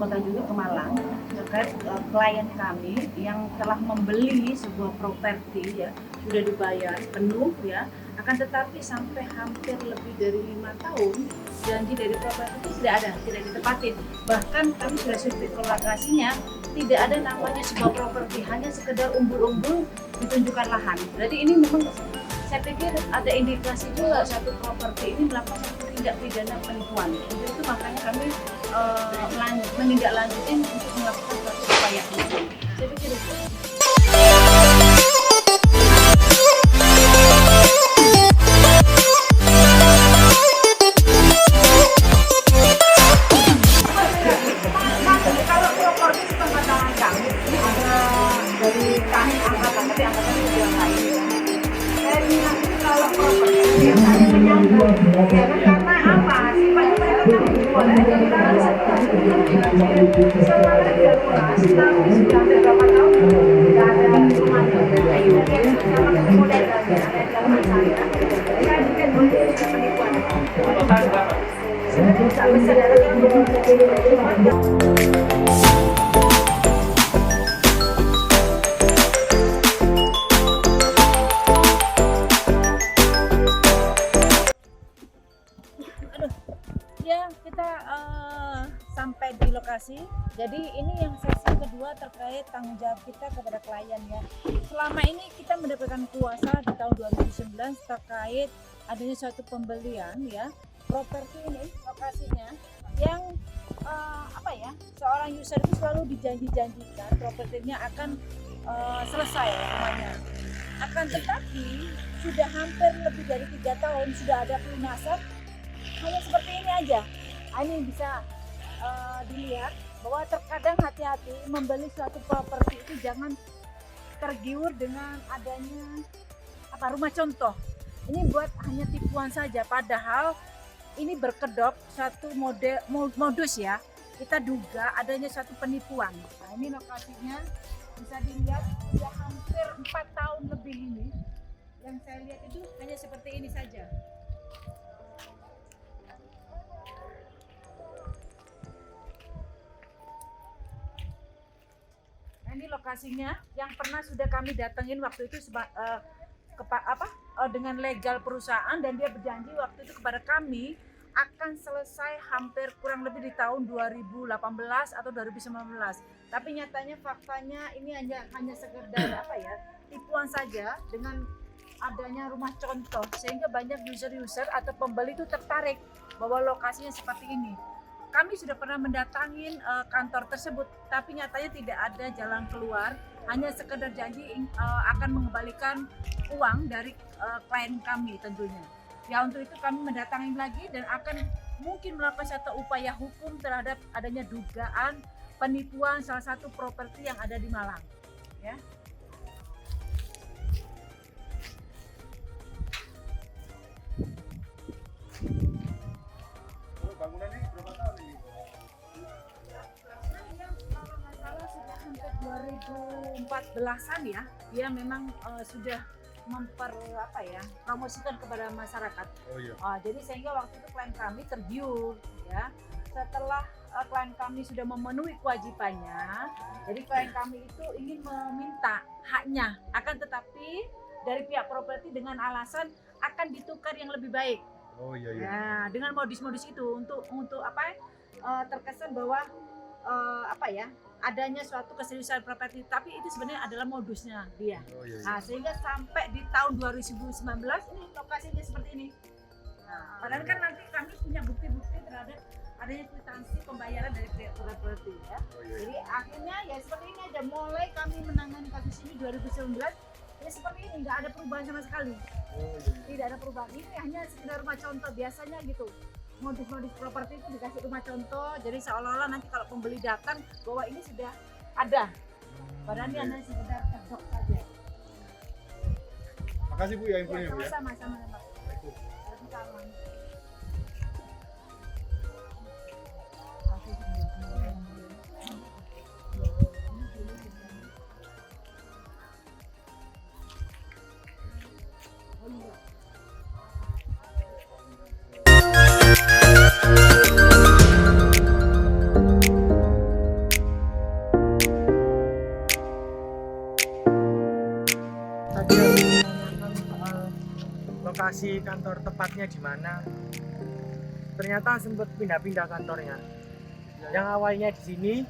kota juga ke Malang terkait klien kami yang telah membeli sebuah properti ya, sudah dibayar penuh ya, akan tetapi sampai hampir lebih dari 5 tahun janji dari properti itu tidak ditepatin. Bahkan kami sudah survei ke lokasinya, tidak ada namanya sebuah properti, hanya sekedar umbul-umbul ditunjukkan lahan. Jadi ini memang saya pikir ada indikasi juga satu properti ini melakukan satu tindak pidana penipuan. Untuk itu makanya kami menindaklanjuti untuk melakukan suatu upaya hukum. Saya pikir itu. Kalau properti sepengetahuan kami ini ada dari kami angkatan, tapi angkatan itu yang lain. Kalau properti yang ada menyangkut, ya kan karena apa? Sifatnya mereka kan boleh dari dalam satu semuanya tidak luas, tapi sudah hampir berapa tahun tidak ada rumah dari kayu yang sama model dari ada di dalam saya. Saya bikin model sudah penipuan. Sebenarnya tidak besar yang ya kita sampai di lokasi. Jadi ini yang sesi kedua terkait tanggung jawab kita kepada klien ya. Selama ini kita mendapatkan kuasa di tahun 2019 terkait adanya suatu pembelian ya properti ini lokasinya yang seorang user itu selalu dijanjikan propertinya akan selesai rumahnya. Akan tetapi sudah hampir lebih dari 3 tahun sudah ada pelunasan. Hanya seperti ini aja. Ini bisa dilihat bahwa terkadang hati-hati membeli suatu properti itu jangan tergiur dengan adanya rumah contoh. Ini buat hanya tipuan saja, padahal ini berkedok satu modus ya. Kita duga adanya suatu penipuan. Nah, ini lokasinya bisa dilihat sudah hampir 4 tahun lebih ini. Yang saya lihat itu hanya seperti ini saja. Ini lokasinya yang pernah sudah kami datengin waktu itu dengan legal perusahaan, dan dia berjanji waktu itu kepada kami akan selesai hampir kurang lebih di tahun 2018 atau 2019. Tapi nyatanya faktanya ini hanya sekedar tipuan saja dengan adanya rumah contoh, sehingga banyak user atau pembeli itu tertarik bahwa lokasinya seperti ini. Kami sudah pernah mendatangin kantor tersebut, tapi nyatanya tidak ada jalan keluar, hanya sekedar janji akan mengembalikan uang dari klien kami tentunya. Ya, untuk itu kami mendatangi lagi dan akan mungkin melakukan satu upaya hukum terhadap adanya dugaan penipuan salah satu properti yang ada di Malang. Ya. Bangunan ini berapa tahun ini? Kalau nggak salah sudah hampir 2014-an ya. Dia memang sudah promosikan kepada masyarakat. Oh iya. Jadi sehingga waktu itu klien kami tergiur ya. Setelah klien kami sudah memenuhi kewajibannya, jadi klien kami itu ingin meminta haknya, akan tetapi dari pihak properti dengan alasan akan ditukar yang lebih baik. Oh iya. Ya, dengan modus-modus itu untuk terkesan bahwa adanya suatu keseriusan properti, tapi itu sebenarnya adalah modusnya dia. Oh, iya. Nah, sehingga sampai di tahun 2019 ini lokasinya seperti ini. Nah, padahal kan nanti kami punya bukti-bukti terhadap adanya kwitansi pembayaran dari pihak properti ya. Oh, iya. Jadi akhirnya ya seperti ini aja, mulai kami menangani kasus ini 2019 ya seperti ini, nggak ada perubahan sama sekali. Oh, iya. Tidak ada perubahan, ini hanya sekedar rumah contoh biasanya gitu. Modus-modus properti itu dikasih rumah contoh, jadi seolah-olah nanti kalau pembeli datang bahwa ini sudah ada, padahal ini hanya sekedar kedok saja. Makasih Bu ya infonya Bu ya. Sama-sama Pak. Waalaikumsalam. tadi aku menanyakan soal lokasi kantor tepatnya di mana. Ternyata sempat pindah-pindah kantornya. Yang awalnya di sini,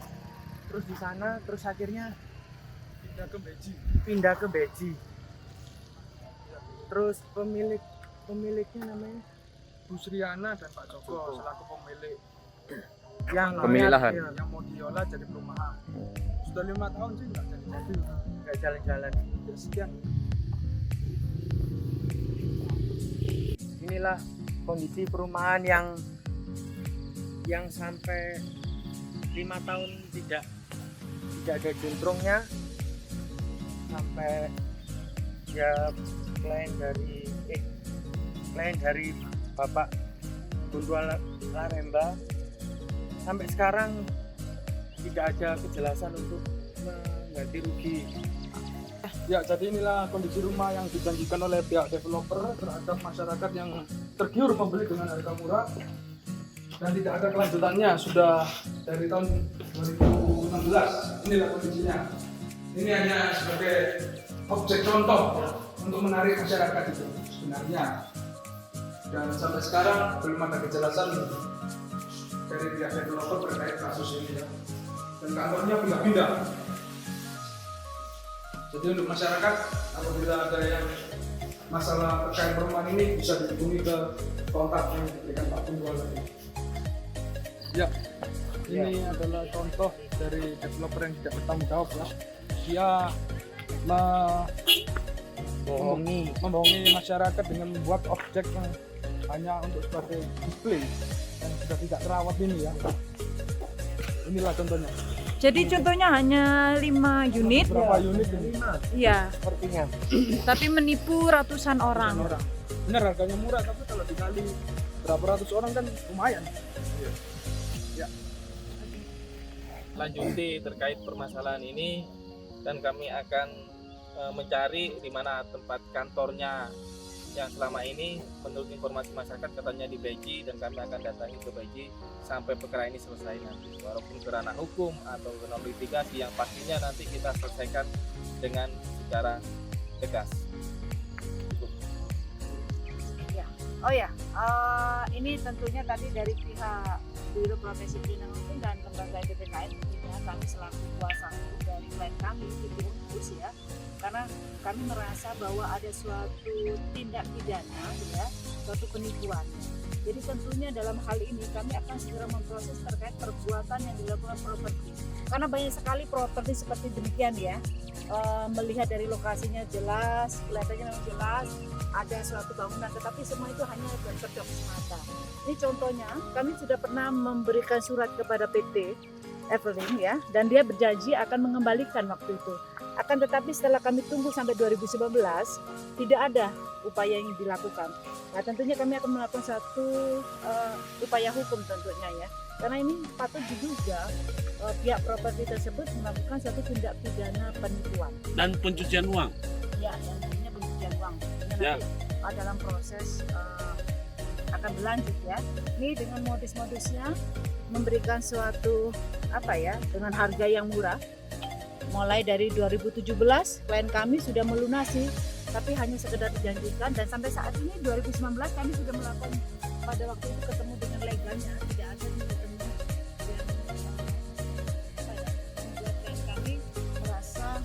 terus di sana, terus akhirnya pindah ke Beji. Terus pemiliknya namanya Bu Sriana dan Pak Joko selaku pemilik yang Pemilik lahan. yang mau diolah jadi perumahan. Sudah 5 tahun sih nggak jadi nggak jalan-jalan. ya sekian. Inilah kondisi perumahan yang sampai 5 tahun tidak ada juntrungnya, sampai ya klien dari Bapak Gundwal Laremba sampai sekarang tidak ada kejelasan untuk mengganti rugi. Ya, jadi inilah kondisi rumah yang dijanjikan oleh pihak developer terhadap masyarakat yang tergiur membeli dengan harga murah dan tidak ada kelanjutannya sudah dari tahun 2016. Inilah kondisinya. Ini hanya sebagai objek contoh untuk menarik masyarakat itu sebenarnya. Dan sampai sekarang belum ada kejelasan dari pihak developer terkait kasus ini ya. Dan kantornya pindah-pindah. Jadi untuk masyarakat apabila ada yang masalah terkait perumahan ini bisa dihubungi ke kontak yang diberikan Pak Gundwal tadi. Ya, ini adalah contoh dari developer yang tidak bertanggung jawab ya. Dia membohongi masyarakat dengan membuat objek yang hanya untuk sebagai display yang sudah tidak terawat ini ya. Inilah contohnya. Jadi contohnya hanya 5 unit. Berapa unit ini? Iya, Sepertinya. tapi menipu ratusan orang. Benar harganya murah tapi kalau dikali berapa ratus orang kan lumayan. Lanjuti terkait permasalahan ini dan kami akan mencari di mana tempat kantornya yang selama ini menurut informasi masyarakat katanya di Beji, dan kami akan datangi ke Beji sampai perkara ini selesai nanti, walaupun kerana hukum atau kerana litigasi yang pastinya nanti kita selesaikan dengan secara tegas. Oh ya, ini tentunya tadi dari pihak Biro Profesi Perlindungan Hukum dan Lembaga DPKN, tentunya kami selaku kuasa hukum dari klien kami itu ya, karena kami merasa bahwa ada suatu tindak pidana ya, suatu penipuan. Jadi tentunya dalam hal ini kami akan segera memproses terkait perbuatan yang dilakukan properti. Karena banyak sekali properti seperti demikian ya. Melihat dari lokasinya jelas, kelihatannya memang jelas ada suatu bangunan, tetapi semua itu hanya berkedok semata. Ini contohnya, kami sudah pernah memberikan surat kepada PT Evelyn ya, dan dia berjanji akan mengembalikan waktu itu. Akan tetapi setelah kami tunggu sampai 2019, tidak ada upaya yang dilakukan. Nah tentunya kami akan melakukan satu upaya hukum tentunya ya, karena ini patut diduga pihak properti tersebut melakukan satu tindak pidana penipuan dan pencucian uang. ya, yang namanya pencucian uang. Ini Ya. nanti dalam proses akan berlanjut ya. Ini dengan modus-modusnya memberikan suatu dengan harga yang murah. Mulai dari 2017 klien kami sudah melunasi, tapi hanya sekedar dijanjikan, dan sampai saat ini 2019 kami sudah melakukan, pada waktu itu ketemu dengan legalnya, tidak ada yang ketemu yang membuat klien kami merasa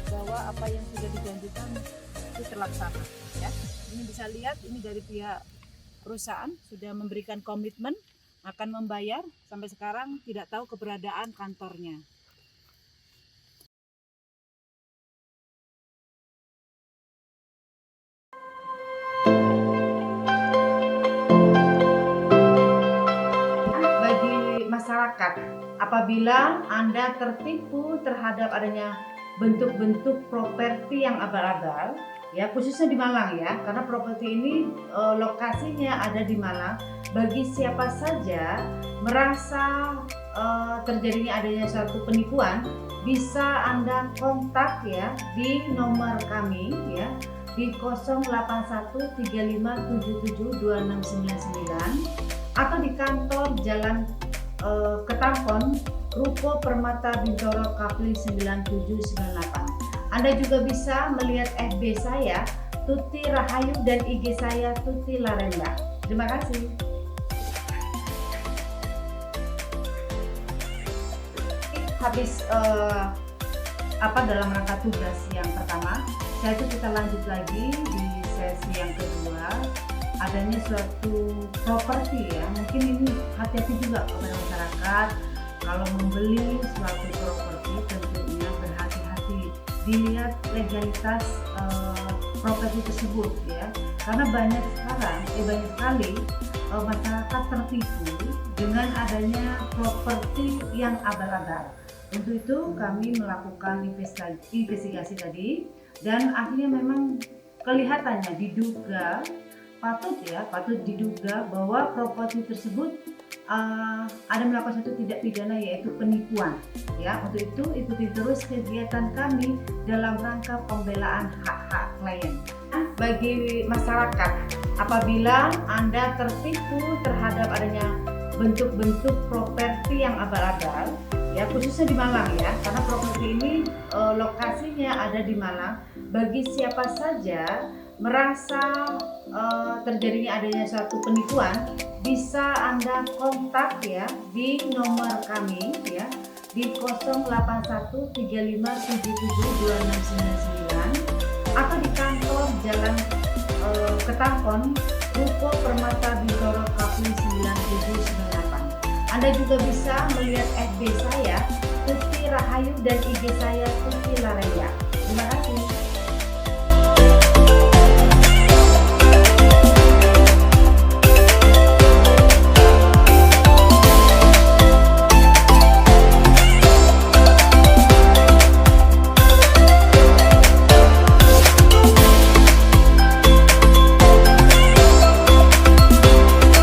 bahwa apa yang sudah dijanjikan itu terlaksana ya. Ini bisa lihat, ini dari pihak perusahaan sudah memberikan komitmen akan membayar, sampai sekarang tidak tahu keberadaan kantornya. Bagi masyarakat, apabila Anda tertipu terhadap adanya bentuk-bentuk properti yang abal-abal, ya khususnya di Malang ya, karena properti ini lokasinya ada di Malang. Bagi siapa saja merasa terjadinya adanya suatu penipuan, bisa Anda kontak ya di nomor kami ya di 08135772699 atau di kantor Jalan Ketampon, Ruko Permata Bintoro Kapli 9798. Anda juga bisa melihat FB saya Tuti Rahayu dan IG saya Tuti Larenda. Terima kasih. Habis dalam rangka tugas yang pertama, kita lanjut lagi di sesi yang kedua. Adanya suatu properti ya, mungkin ini hati-hati juga kepada masyarakat kalau membeli suatu properti, tentunya berhati-hati dilihat legalitas properti tersebut ya, karena banyak sekali masyarakat tertipu dengan adanya properti yang abal-abal. Untuk itu kami melakukan investigasi tadi, dan akhirnya memang kelihatannya patut diduga bahwa properti tersebut ada melakukan suatu tindak pidana, yaitu penipuan ya. Untuk itu ikuti terus kegiatan kami dalam rangka pembelaan hak-hak klien. Bagi masyarakat, apabila Anda tertipu terhadap adanya bentuk-bentuk properti yang abal-abal ya, khususnya di Malang ya, karena properti ini lokasinya ada di Malang. Bagi siapa saja merasa terjadinya adanya suatu penipuan, bisa Anda kontak ya di nomor kami ya di 0813577269 atau di kantor Jalan Ketapon, Ruko Permata Bintoro Kapling 9798. Anda juga bisa melihat FB saya Tuti Rahayu dan IG saya Tuti Larenda.